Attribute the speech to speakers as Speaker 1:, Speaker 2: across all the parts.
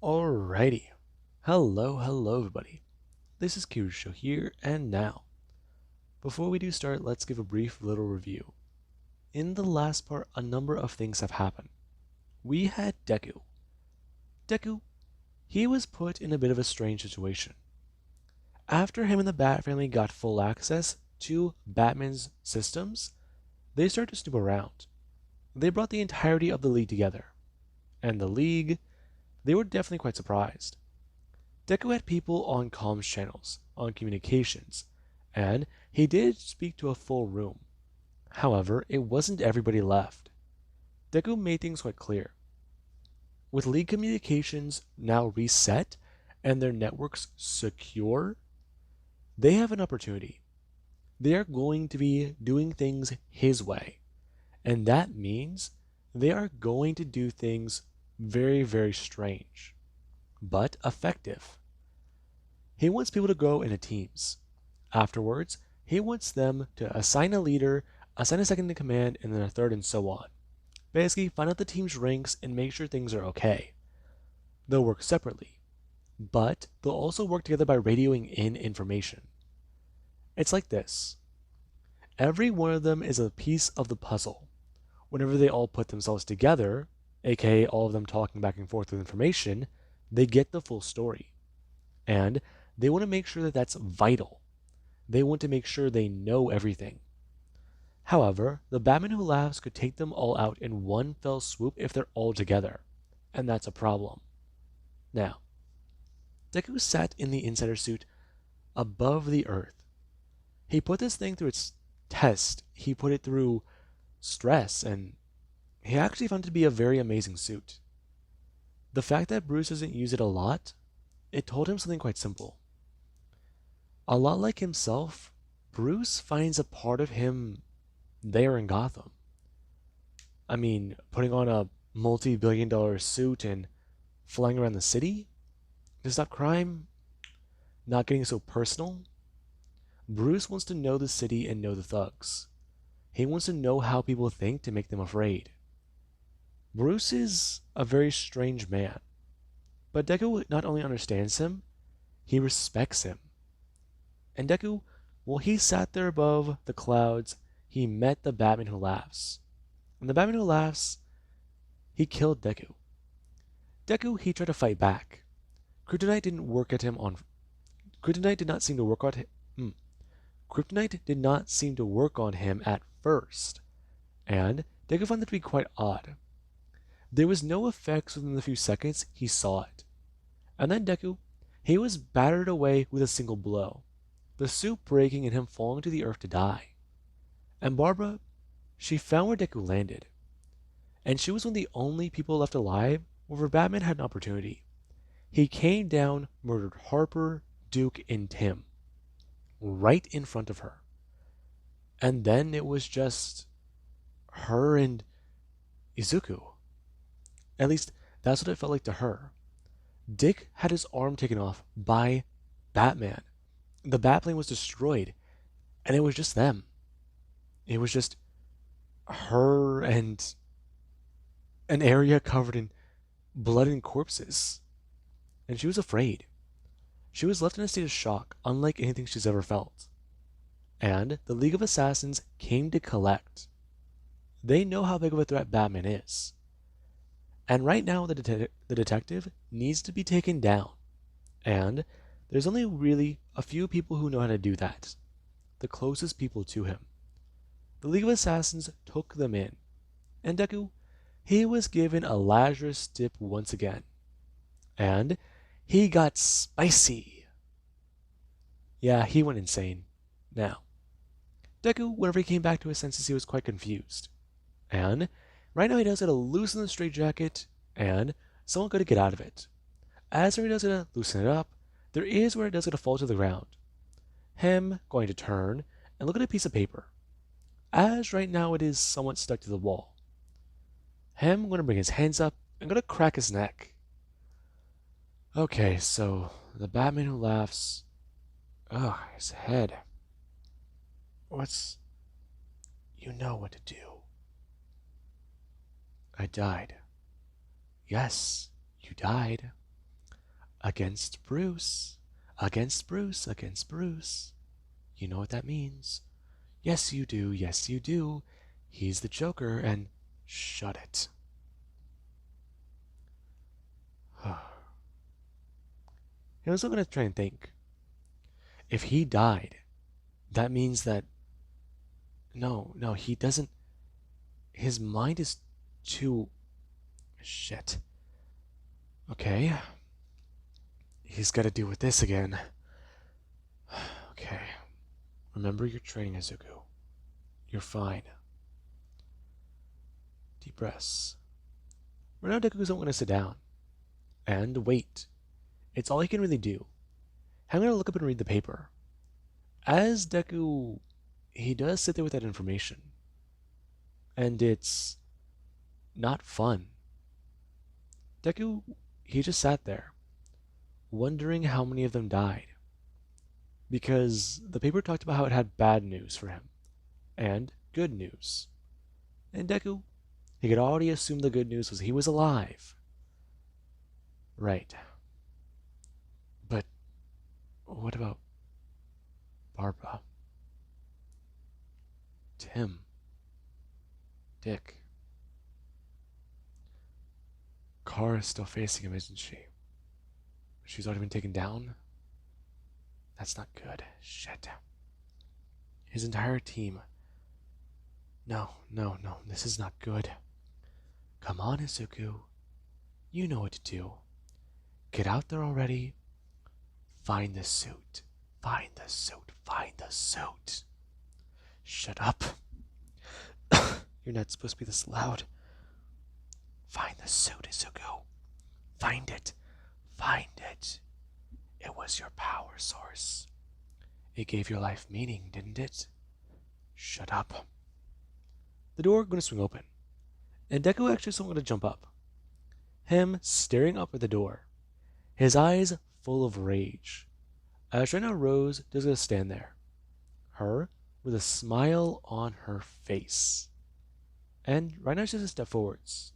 Speaker 1: Alrighty. Hello everybody. This is Kirusho here, and now, before we do start, let's give a brief little review. In the last part, a number of things have happened. We had Deku. Deku, he was put in a bit of a strange situation. After him and the Bat family got full access to Batman's systems, they started to snoop around. They brought the entirety of the League together. And the League, they were definitely quite surprised. Deku had people on comms channels, on communications, and he did speak to a full room. However, it wasn't everybody left. Deku made things quite clear. With League communications now reset and their networks secure, they have an opportunity. They are going to be doing things his way, and that means they are going to do things very strange, but effective. He wants people to go into teams. Afterwards, he wants them to assign a leader, assign a second in command, and then a third, and so on. Basically, find out the team's ranks and make sure things are okay. They'll work separately, but they'll also work together by radioing in information. It's like this. Every one of them is a piece of the puzzle. Whenever they all put themselves together, aka all of them talking back and forth with information, they get the full story. And they want to make sure that that's vital. They want to make sure they know everything. However, the Batman who laughs could take them all out in one fell swoop if they're all together, and that's a problem. Now, Deku sat in the insider suit above the Earth. He put this thing through its test, he put it through stress, and he actually found it to be a very amazing suit. The fact that Bruce doesn't use it a lot, it told him something quite simple. A lot like himself, Bruce finds a part of him there in Gotham. I mean, putting on a multi-billion-dollar suit and flying around the city to stop crime, not getting so personal. Bruce wants to know the city and know the thugs. He wants to know how people think to make them afraid. Bruce is a very strange man, but Deku not only understands him, he respects him. And Deku, well, he sat there above the clouds, he met the Batman who laughs. And the Batman who laughs, he killed Deku. Deku, he tried to fight back. Kryptonite didn't work at him on... Kryptonite did not seem to work on him... Kryptonite did not seem to work on him at first. And Deku found that to be quite odd. There was no effects within the few seconds he saw it. And then Deku, he was battered away with a single blow, the suit breaking and him falling to the earth to die. And Barbara, she found where Deku landed. And she was one of the only people left alive where Batman had an opportunity. He came down, murdered Harper, Duke, and Tim. Right in front of her. And then it was just her and Izuku. At least, that's what it felt like to her. Dick had his arm taken off by Batman. The Batplane was destroyed, and it was just them. It was just her and an area covered in blood and corpses. And she was afraid. She was left in a state of shock, unlike anything she's ever felt. And the League of Assassins came to collect. They know how big of a threat Batman is. And right now, the detective needs to be taken down. And there's only really a few people who know how to do that. The closest people to him. The League of Assassins took them in. And Deku, he was given a Lazarus dip once again. And he got spicy. Yeah, he went insane. Now, Deku, whenever he came back to his senses, he was quite confused. And right now he does get to loosen the straitjacket, and someone got to get out of it. As he does get to loosen it up, there is where it does get to fall to the ground. Him going to turn and look at a piece of paper. As right now it is somewhat stuck to the wall. Him going to bring his hands up and going to crack his neck. Okay, so the Batman who laughs. Oh, his head. What's... You know what to do. I died. Yes, you died. Against Bruce. Against Bruce. Against Bruce. You know what that means. Yes, you do. Yes, you do. He's the Joker, and shut it. I was going to try and think. If he died, that means that. No, he doesn't. His mind is too. Shit. Okay. He's got to deal with this again. Okay. Remember your training, Izuku. You're fine. Deep breaths. Right now, Deku doesn't want to sit down. And wait. It's all he can really do. I'm going to look up and read the paper. As Deku, he does sit there with that information. And it's not fun. Deku, he just sat there, wondering how many of them died. Because the paper talked about how it had bad news for him, and good news. And Deku, he could already assume the good news was he was alive. Right. But what about Barbara? Tim? Dick? Kara is still facing him, isn't she? She's already been taken down? That's not good. Shit. His entire team. No, this is not good. Come on, Izuku. You know what to do. Get out there already. Find the suit. Find the suit. Find the suit. Shut up. You're not supposed to be this loud. Find the suit, Izuku. Find it. Find it. It was your power source. It gave your life meaning, didn't it? Shut up. The door going to swing open, and Deku actually is going to jump up. Him staring up at the door, his eyes full of rage. As right now Rose is going to stand there, her with a smile on her face. And right now she's going to step forwards.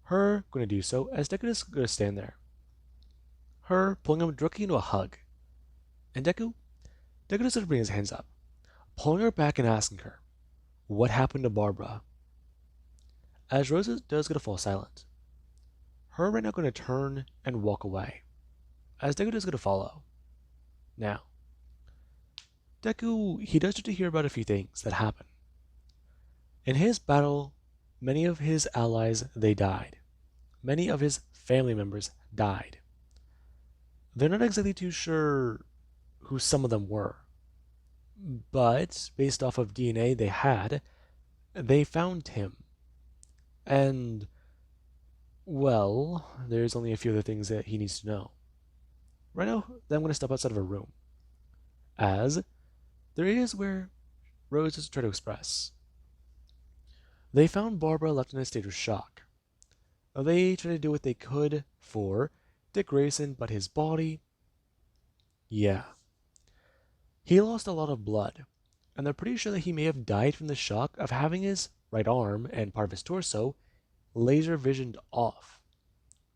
Speaker 1: Her going to do so as Deku is going to stand there. Her pulling him directly into a hug. And Deku is going to bring his hands up, pulling her back and asking her, what happened to Barbara? As Rose does going to fall silent. Her right now going to turn and walk away, as Deku is going to follow. Now, Deku, he does get to hear about a few things that happen. In his battle, many of his allies, they died. Many of his family members died. They're not exactly too sure who some of them were. But, based off of DNA they had, they found him. And, well, there's only a few other things that he needs to know. Right now, I'm going to step outside of a room. As there is where Rose is trying to express. They found Barbara left in a state of shock. They tried to do what they could for Dick Grayson, but his body, yeah. He lost a lot of blood, and they're pretty sure that he may have died from the shock of having his right arm and part of his torso laser visioned off.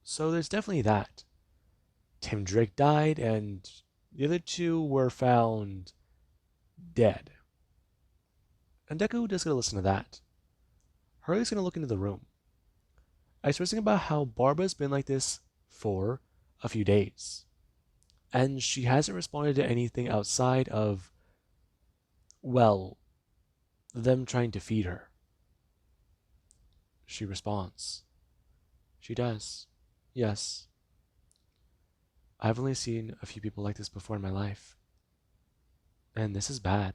Speaker 1: So there's definitely that. Tim Drake died, and the other two were found dead. And Deku just gonna listen to that. Harley's gonna look into the room, expressing about how Barbara's been like this for a few days. And she hasn't responded to anything outside of, well, them trying to feed her. She responds. She does. Yes. I've only seen a few people like this before in my life. And this is bad.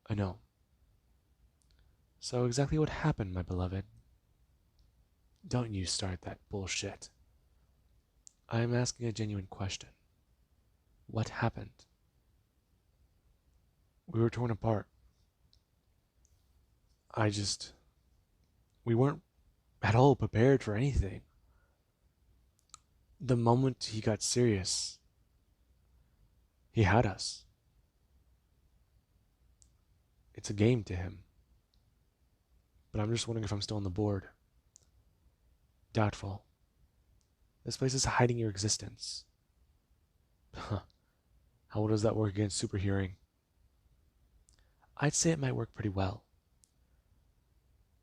Speaker 1: I know. So exactly what happened, my beloved? Don't you start that bullshit. I am asking a genuine question. What happened? We were torn apart. We weren't at all prepared for anything. The moment he got serious, he had us. It's a game to him. But I'm just wondering if I'm still on the board. Doubtful. This place is hiding your existence. Huh. How does that work against super hearing? I'd say it might work pretty well.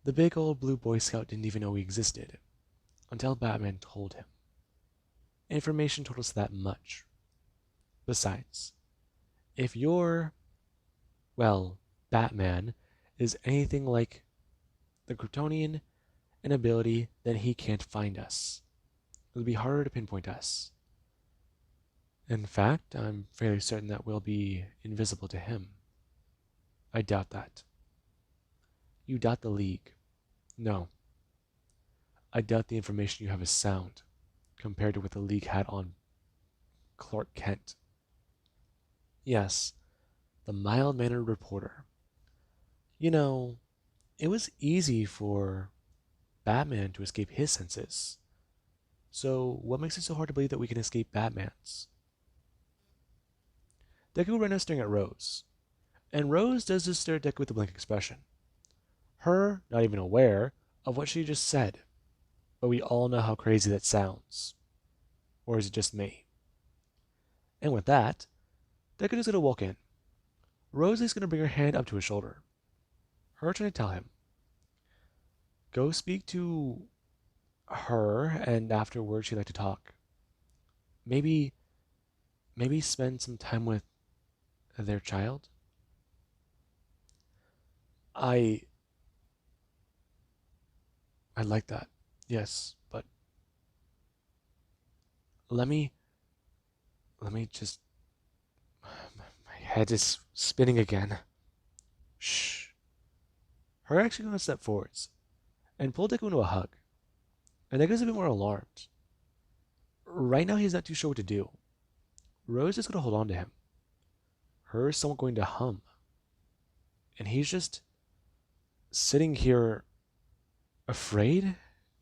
Speaker 1: The big old blue Boy Scout didn't even know we existed until Batman told him. Information told us that much. Besides, if you're, well, Batman is anything like the Kryptonian, an ability, then he can't find us. It'll be harder to pinpoint us. In fact, I'm fairly certain that we'll be invisible to him. I doubt that. You doubt the League. No. I doubt the information you have is sound, compared to what the League had on Clark Kent. Yes, the mild-mannered reporter. You know, it was easy for Batman to escape his senses. So what makes it so hard to believe that we can escape Batman's? Deku right now staring at Rose. And Rose does just stare at Deku with a blank expression. Her not even aware of what she just said. But we all know how crazy that sounds. Or is it just me? And with that, Deku is going to walk in. Rose is going to bring her hand up to his shoulder. Her trying to tell him, go speak to her, and afterwards she'd like to talk. Maybe spend some time with their child. I like that. Yes, but let me just, my head is spinning again. Shh. Her actually going to step forwards and pull Deku into a hug. And Deku's a bit more alarmed. Right now he's not too sure what to do. Rose is going to hold on to him. Her is somewhat going to hum. And he's just sitting here afraid,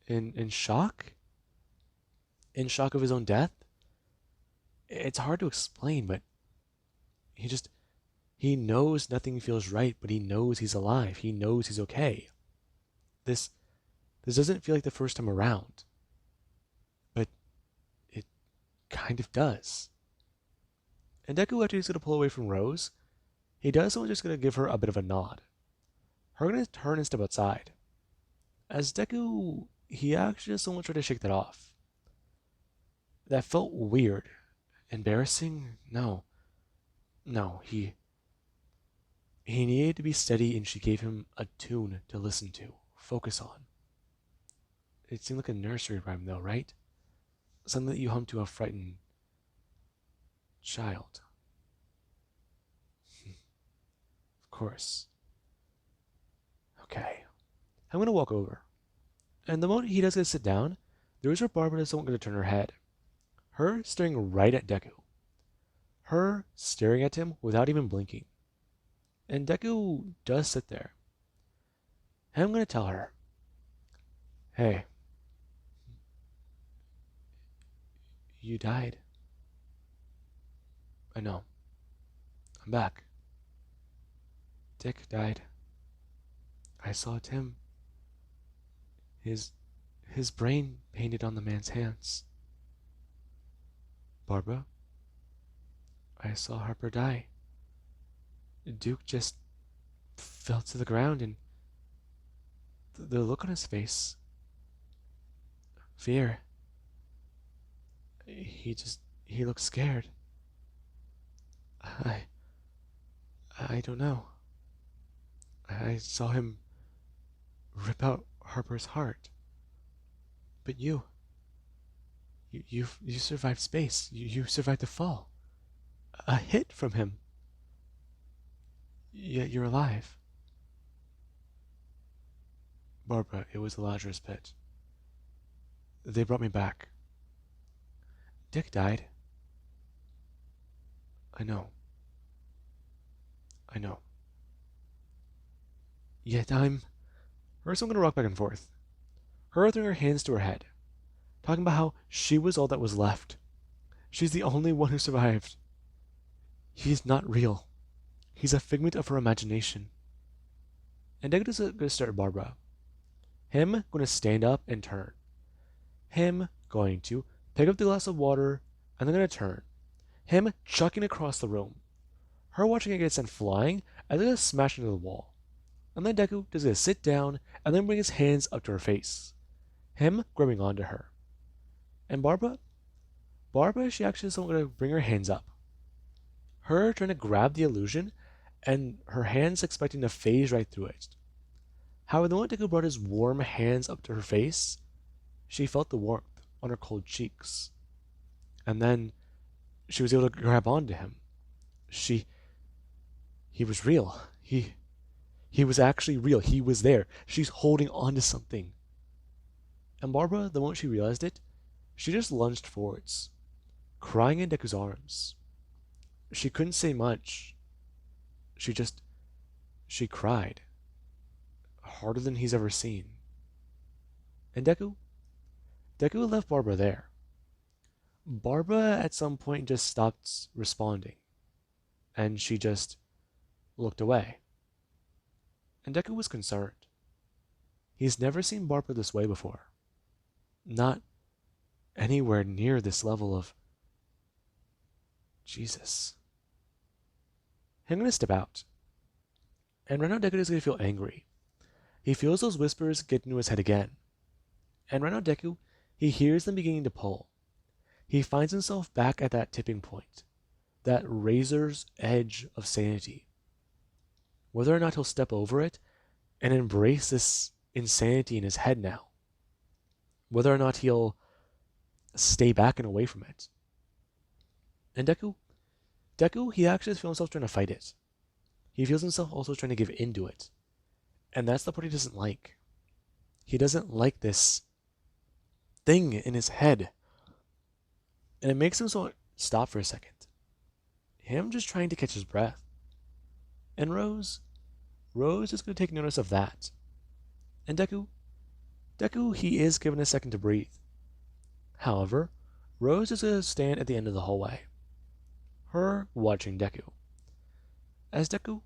Speaker 1: in shock of his own death. It's hard to explain, but he knows nothing feels right, but he knows he's alive. He knows he's okay. This doesn't feel like the first time around, but it kind of does. And Deku, after he's going to pull away from Rose, he does so, just going to give her a bit of a nod. Her going to turn and step outside. As Deku, he actually just someone tried to shake that off. That felt weird. Embarrassing? No. He needed to be steady, and she gave him a tune to listen to, focus on. It seemed like a nursery rhyme though, right? Something that you hum to a frightened child. Of course. Okay. I'm gonna walk over. And the moment he does get to sit down, there is where Barbara is someone gonna turn her head. Her staring right at Deku. Her staring at him without even blinking. And Deku does sit there. And I'm gonna tell her, hey, you died. I know. I'm back. Dick died. I saw it him. His brain painted on the man's hands. Barbara, I saw Harper die. Duke just fell to the ground, and the look on his face, fear. He looked scared. I don't know. I saw him rip out Harper's heart. But you survived space. You survived the fall. A hit from him. Yet you're alive. Barbara, it was the Lazarus pit. They brought me back. Dick died. I know. Yet I'm... First I'm gonna rock back and forth. Her throwing her hands to her head. Talking about how she was all that was left. She's the only one who survived. He's not real. He's a figment of her imagination. And Deku is gonna start Barbara. Him gonna stand up and turn. Him going to pick up the glass of water, and then gonna turn. Him chucking across the room. Her watching it get sent flying, and then gonna smash into the wall. And then Deku just gonna sit down and then bring his hands up to her face. Him grabbing onto her. And Barbara, she actually isn't gonna bring her hands up. Her trying to grab the illusion, and her hands expecting to phase right through it. However, the moment Deku brought his warm hands up to her face, she felt the warmth on her cold cheeks. And then she was able to grab onto him. He was real. He was actually real. He was there. She's holding on to something. And Barbara, the moment she realized it, she just lunged forwards, crying in Deku's arms. She couldn't say much. She cried. Harder than he's ever seen. And Deku left Barbara there. Barbara at some point just stopped responding. And she just looked away. And Deku was concerned. He's never seen Barbara this way before. Not anywhere near this level of Jesus. I'm gonna step out. And right now Deku is gonna feel angry. He feels those whispers get into his head again. And right now Deku, he hears them beginning to pull. He finds himself back at that tipping point. That razor's edge of sanity. Whether or not he'll step over it and embrace this insanity in his head now. Whether or not he'll stay back and away from it. And Deku, he actually feels himself trying to fight it. He feels himself also trying to give into it. And that's the part he doesn't like. He doesn't like this thing in his head. And it makes him stop for a second. Him just trying to catch his breath. And Rose is going to take notice of that. And Deku, he is given a second to breathe. However, Rose is going to stand at the end of the hallway. Her watching Deku. As Deku,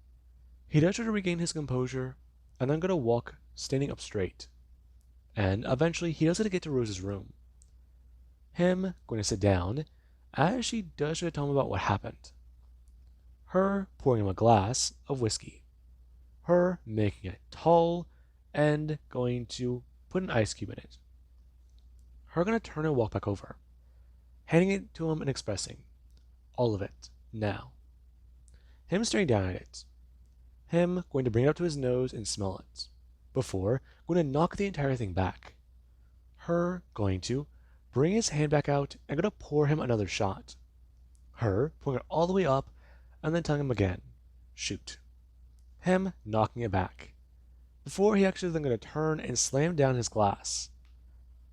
Speaker 1: he does try to regain his composure, and then going to walk standing up straight. And eventually, he does get to Rose's room. Him going to sit down, as she does try to tell him about what happened. Her pouring him a glass of whiskey. Her making it tall, and going to put an ice cube in it. Her going to turn and walk back over, handing it to him and expressing all of it now. Him staring down at it. Him going to bring it up to his nose and smell it, before going to knock the entire thing back. Her going to bring his hand back out and going to pour him another shot. Her pouring it all the way up and then telling him again, shoot. Him knocking it back, before he actually then going to turn and slam down his glass.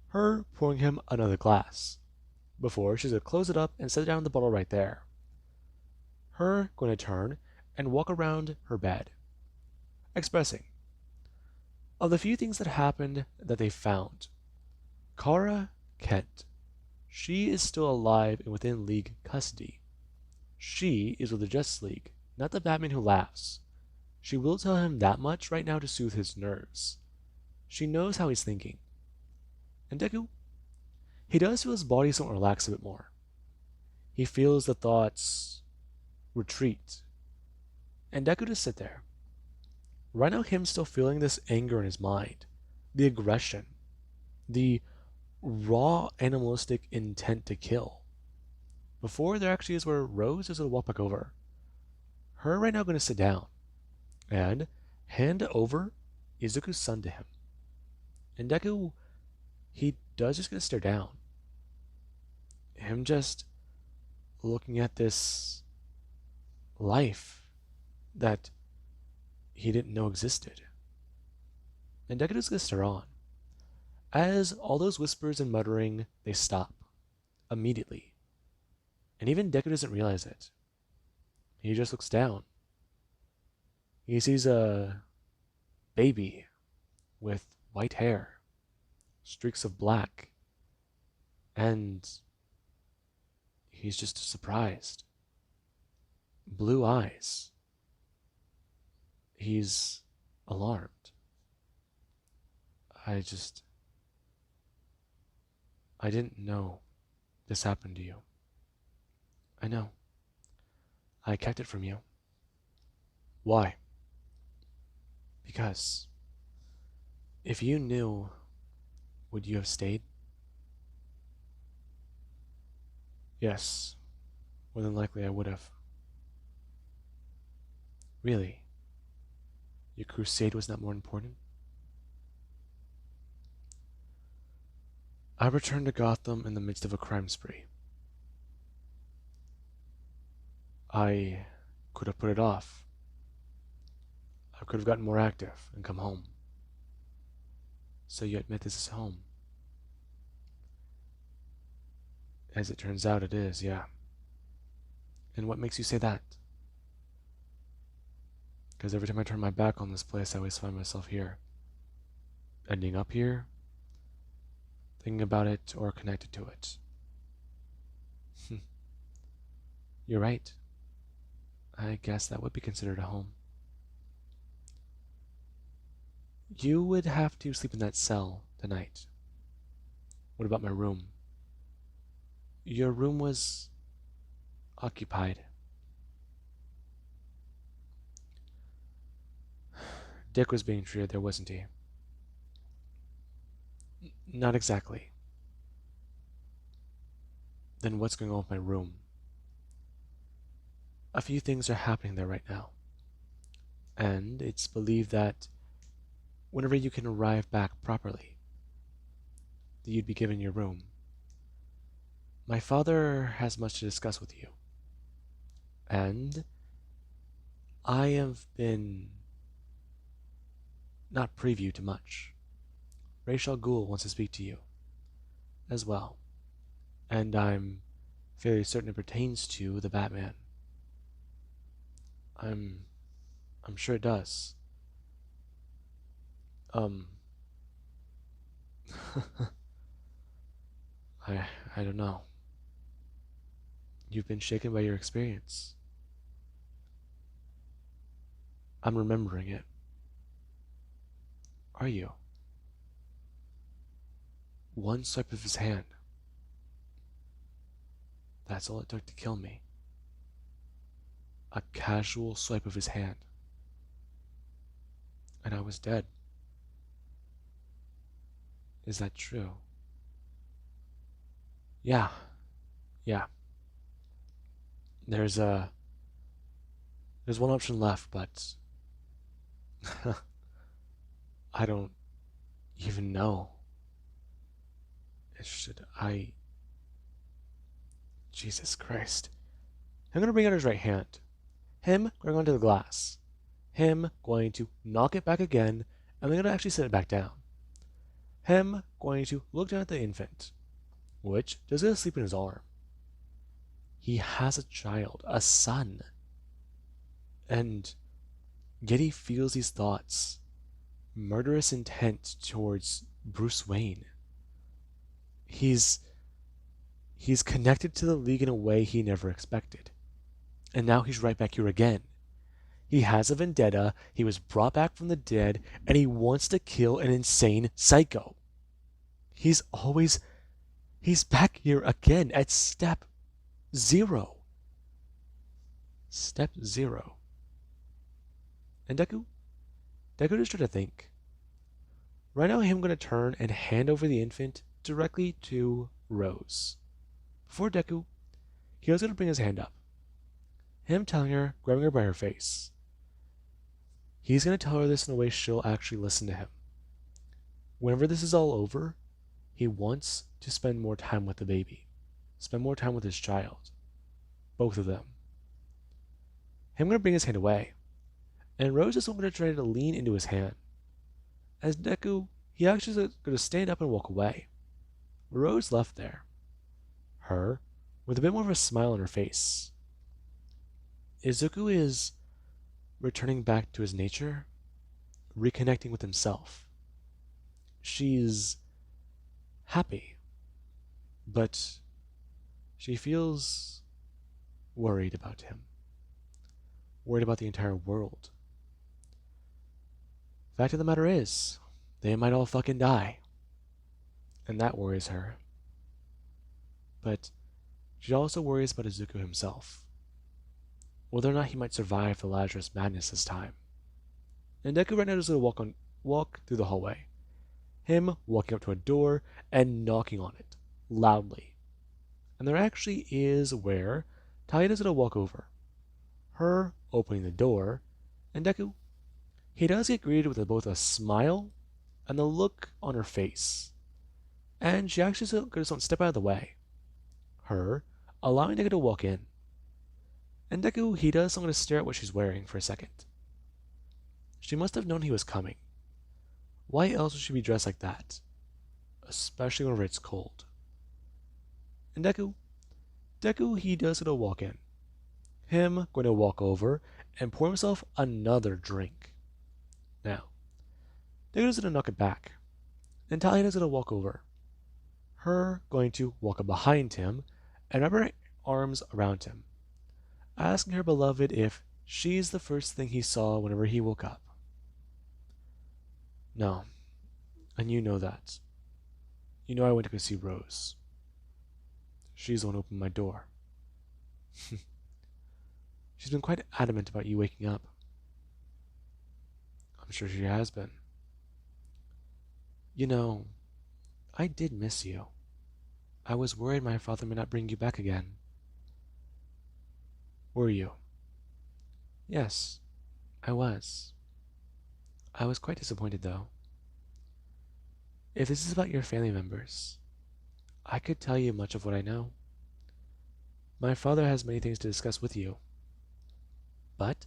Speaker 1: Her pouring him another glass, before she's going to close it up and set down the bottle right there. Her going to turn and walk around her bed, expressing, of the few things that happened that they found, Kara Kent, she is still alive and within League custody. She is with the Justice League, not the Batman who laughs. She will tell him that much right now to soothe his nerves. She knows how he's thinking. And Deku, he does feel his body somewhat relax a bit more. He feels the thoughts retreat. And Deku just sit there. Right now, him still feeling this anger in his mind, the aggression, the raw animalistic intent to kill. Before there actually is where Rose is going to walk back over. Her right now going to sit down and hand over Izuku's son to him. And Deku, he does just going to stare down. Him just looking at this life that he didn't know existed. And Deku just going to stare on. As all those whispers and muttering, they stop immediately. And even Deku doesn't realize it. He just looks down. He sees a baby with white hair, streaks of black, and he's just surprised. Blue eyes. He's alarmed. I didn't know this happened to you. I know. I kept it from you. Why? Because if you knew, would you have stayed? Yes, more than likely I would have. Really? Your crusade was not more important? I returned to Gotham in the midst of a crime spree. I could have put it off. I could have gotten more active and come home. So you admit this is home. As it turns out, it is, yeah. And what makes you say that? Because every time I turn my back on this place, I always find myself here. Ending up here, thinking about it, or connected to it. You're right. I guess that would be considered a home. You would have to sleep in that cell tonight. What about my room? Your room was occupied. Dick was being treated there, wasn't he? Not exactly. Then what's going on with my room? A few things are happening there right now. And it's believed that whenever you can arrive back properly, that you'd be given your room. My father has much to discuss with you. And I have been not preview to much. Ra's al Ghul wants to speak to you as well. And I'm fairly certain it pertains to the Batman. I'm sure it does. Um I don't know. You've been shaken by your experience. I'm remembering it. Are you? One swipe of his hand. That's all it took to kill me. A casual swipe of his hand. And I was dead. Is that true? Yeah. Yeah. There's one option left, but I don't even know. Should I? Jesus Christ. I'm gonna bring out his right hand. Him going onto the glass. Him going to knock it back again, and then gonna actually set it back down. Him going to look down at the infant, which does go to sleep in his arm. He has a child, a son. And yet he feels these thoughts. Murderous intent towards Bruce Wayne. He's connected to the League in a way he never expected. And now he's right back here again. He has a vendetta, he was brought back from the dead, and he wants to kill an insane psycho. He's back here again at step 0. Step 0. And Deku just tried to think. Right now, I'm going to turn and hand over the infant directly to Rose. Before Deku, he was going to bring his hand up. Him telling her, grabbing her by her face. He's going to tell her this in a way she'll actually listen to him. Whenever this is all over, he wants to spend more time with the baby. Spend more time with his child. Both of them. Him going to bring his hand away. And Rose is going to try to lean into his hand. As Deku, he actually is going to stand up and walk away. Rose left there. Her, with a bit more of a smile on her face. Izuku is returning back to his nature, reconnecting with himself. She's happy, but she feels worried about him. Worried about the entire world. Fact of the matter is, they might all fucking die. And that worries her. But She also worries about Izuku himself, whether or not he might survive the Lazarus madness this time. And Deku right now is going to walk through the hallway. Him walking up to a door and knocking on it loudly. And there actually is where Talia is going to walk over. Her opening the door, and Deku, he does get greeted with both a smile and the look on her face. And she actually goes to step out of the way. Her allowing Deku to walk in. And Deku, he does something to stare at what she's wearing for a second. She must have known he was coming. Why else would she be dressed like that? Especially whenever it's cold. And Deku, he does go to walk in. Him going to walk over and pour himself another drink. Now, Deku's going to knock it back. And Talia's going to walk over. Her going to walk up behind him and wrap her arms around him, asking her beloved if she's the first thing he saw whenever he woke up. No, and you know that. You know I went to go see Rose. She's the one who opened my door. She's been quite adamant about you waking up. I'm sure she has been. You know, I did miss you. I was worried my father may not bring you back again. Were you? Yes, I was. I was quite disappointed, though. If this is about your family members, I could tell you much of what I know. My father has many things to discuss with you. But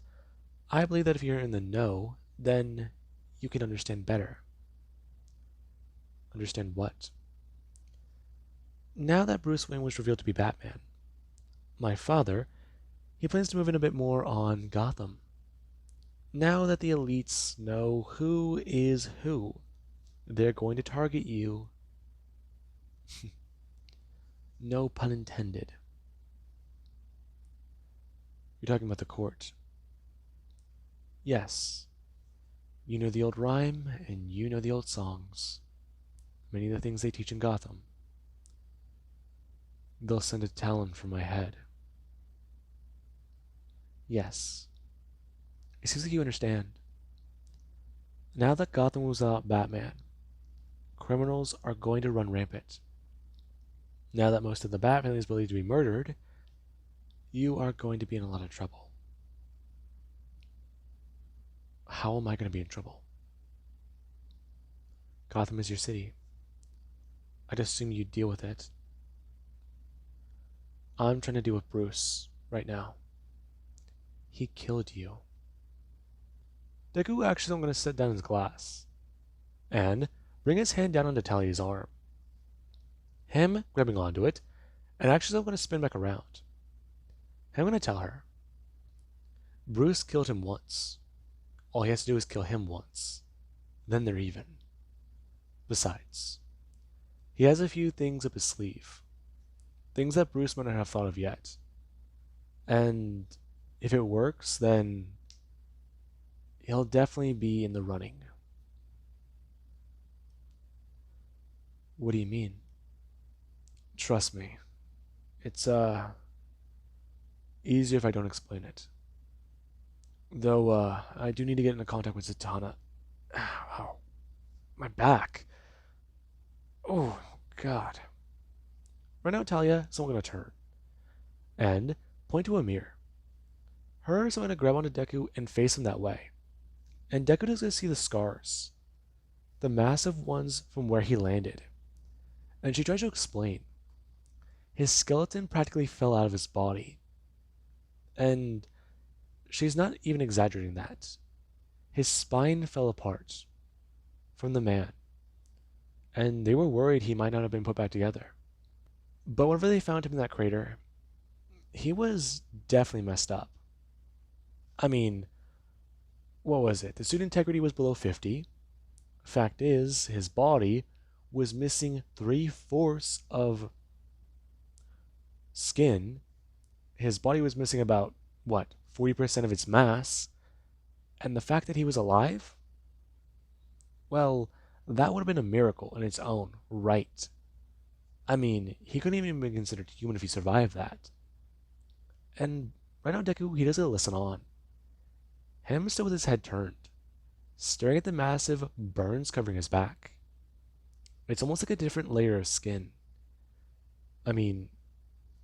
Speaker 1: I believe that if you're in the know, then you can understand better. Understand what? Now that Bruce Wayne was revealed to be Batman, my father, he plans to move in a bit more on Gotham. Now that the elites know who is who, they're going to target you. No pun intended. You're talking about the court. Yes. You know the old rhyme, and you know the old songs. Many of the things they teach in Gotham. They'll send a talon for my head. Yes. It seems like you understand. Now that Gotham was without Batman, criminals are going to run rampant. Now that most of the Bat family is believed to be murdered, you are going to be in a lot of trouble. How am I going to be in trouble? Gotham is your city. I'd assume you'd deal with it. I'm trying to deal with Bruce right now. He killed you. Deku actually is going to sit down his glass and bring his hand down onto Talia's arm. Him grabbing onto it, and actually I'm going to spin back around. I'm going to tell her, Bruce killed him once. All he has to do is kill him once. Then they're even. Besides, he has a few things up his sleeve. Things that Bruce might not have thought of yet. And if it works, then he'll definitely be in the running. What do you mean? Trust me. It's, easier if I don't explain it. Though, I do need to get into contact with Zatanna. Ow. My back. Oh, God. Right now, Talia is going to turn and point to a mirror. Her is going to grab onto Deku and face him that way. And Deku is going to see the scars. The massive ones from where he landed. And she tries to explain. His skeleton practically fell out of his body. And she's not even exaggerating that. His spine fell apart from the man. And they were worried he might not have been put back together. But whenever they found him in that crater, he was definitely messed up. I mean, what was it? The suit integrity was below 50. Fact is, his body was missing 3/4 of skin. His body was missing about, 40% of its mass. And the fact that he was alive? Well, that would have been a miracle in its own right. I mean, he couldn't even be considered human if he survived that. And right now, Deku, he doesn't listen on. Him still with his head turned, staring at the massive burns covering his back. It's almost like a different layer of skin. I mean,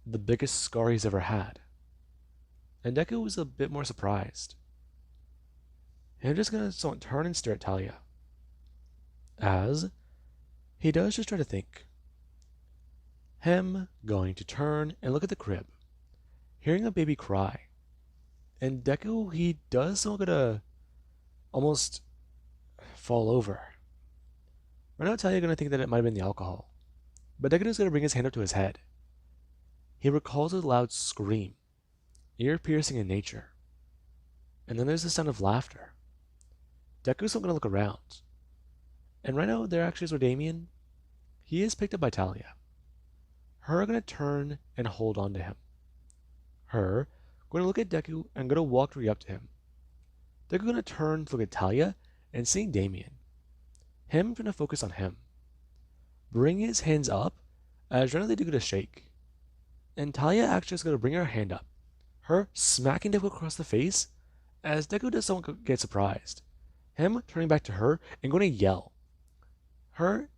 Speaker 1: the biggest scar he's ever had. And Deku was a bit more surprised. And I'm just gonna turn and stare at Talia. As he does just try to think. Him going to turn and look at the crib, hearing a baby cry. And Deku, he does so gonna almost fall over. Right now, Talia gonna think that it might have been the alcohol. But Deku is gonna bring his hand up to his head. He recalls a loud scream, ear piercing in nature. And then there's the sound of laughter. Deku's not gonna look around. And right now, there actually is where Damien, he is picked up by Talia. Her gonna turn and hold on to him. Her gonna look at Deku and gonna walk right up to him. Deku gonna turn to look at Talia and seeing Damien. Him gonna focus on him. Bring his hands up as generally they do a shake. And Talia actually is gonna bring her hand up. Her smacking Deku across the face as Deku does somewhat get surprised. Him turning back to her and going to yell. Her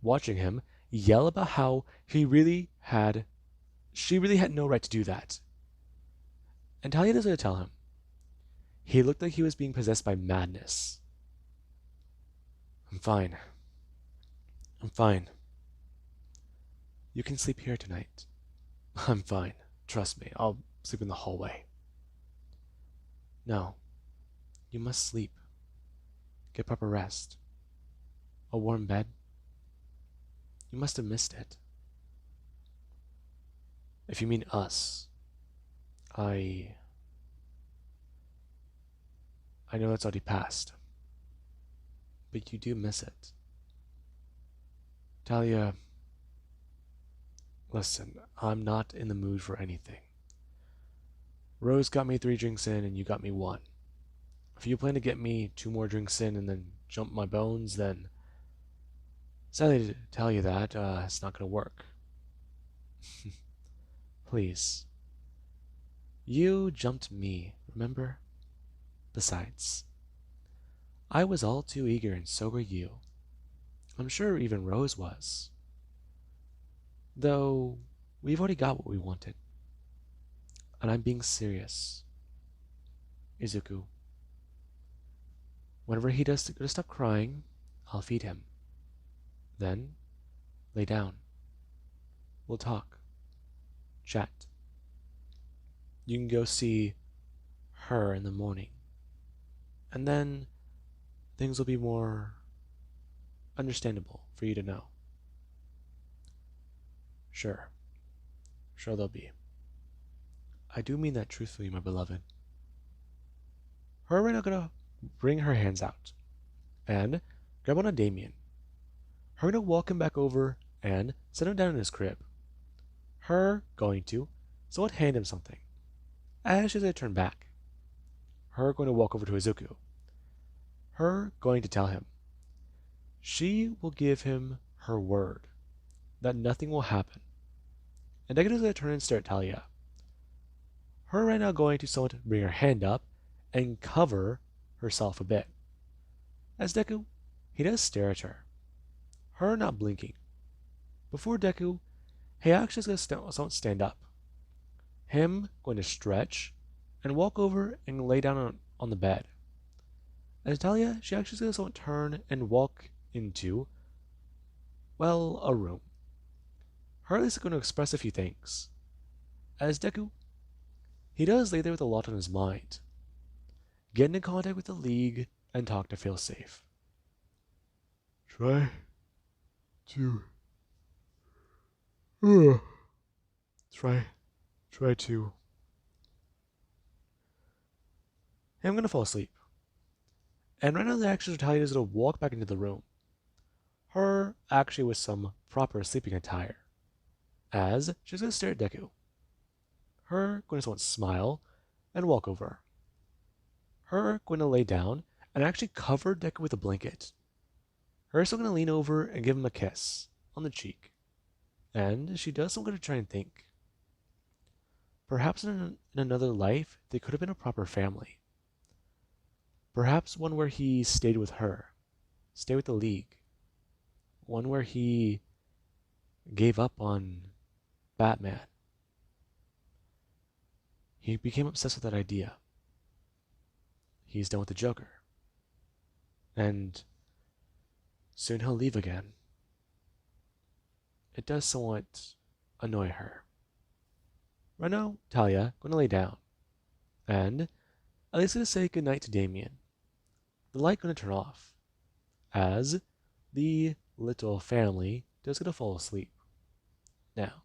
Speaker 1: watching him yell about how she really had no right to do that. And Talia doesn't tell him. He looked like he was being possessed by madness. I'm fine. I'm fine. You can sleep here tonight. I'm fine. Trust me, I'll sleep in the hallway. No. You must sleep. Get proper rest. A warm bed. You must have missed it. If you mean us, I know that's already passed. But you do miss it. Talia, listen, I'm not in the mood for anything. Rose got me 3 drinks in and you got me 1. If you plan to get me 2 more drinks in and then jump my bones, then sadly to tell you that, it's not going to work. Please. You jumped me, remember? Besides, I was all too eager and so were you. I'm sure even Rose was. Though, we've already got what we wanted. And I'm being serious. Izuku. Whenever he does to stop crying, I'll feed him. Then, lay down. We'll talk. Chat. You can go see her in the morning. And then, things will be more understandable for you to know. Sure. Sure they'll be. I do mean that truthfully, my beloved. Her right now gonna bring her hands out and grab on a Damien. Her gonna walk him back over and set him down in his crib. Her going to somewhat hand him something. As she's gonna turn back. Her going to walk over to Izuku. Her going to tell him. She will give him her word that nothing will happen. And Deku is gonna turn and stare at Talia. Her right now going to somewhat bring her hand up and cover herself a bit. As Deku, he does stare at her. Her not blinking. Before Deku, he actually is going to stand up. Him going to stretch and walk over and lay down on the bed. As Talia, she actually is going to turn and walk into, well, a room. Her is going to express a few things. As Deku, he does lay there with a lot on his mind. Get into contact with the League and talk to feel safe. Try to try to I'm gonna fall asleep. And right now the actress Talia is gonna walk back into the room. Her actually with some proper sleeping attire. As she's gonna stare at Deku. Her going to smile and walk over. Her going to lay down and actually cover Deku with a blanket. Her still going to lean over and give him a kiss on the cheek. And she does, I'm going to try and think. Perhaps in another life, they could have been a proper family. Perhaps one where he stayed with her, stayed with the League. One where he gave up on Batman. He became obsessed with that idea. He's done with the Joker. And soon he'll leave again. It does somewhat annoy her. Renault, Talia, gonna lay down. And Ellie's gonna say goodnight to Damien. The light gonna turn off. As the little family does gonna fall asleep. Now,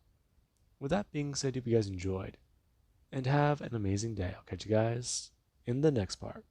Speaker 1: with that being said, hope you guys enjoyed. And have an amazing day. I'll catch you guys in the next part.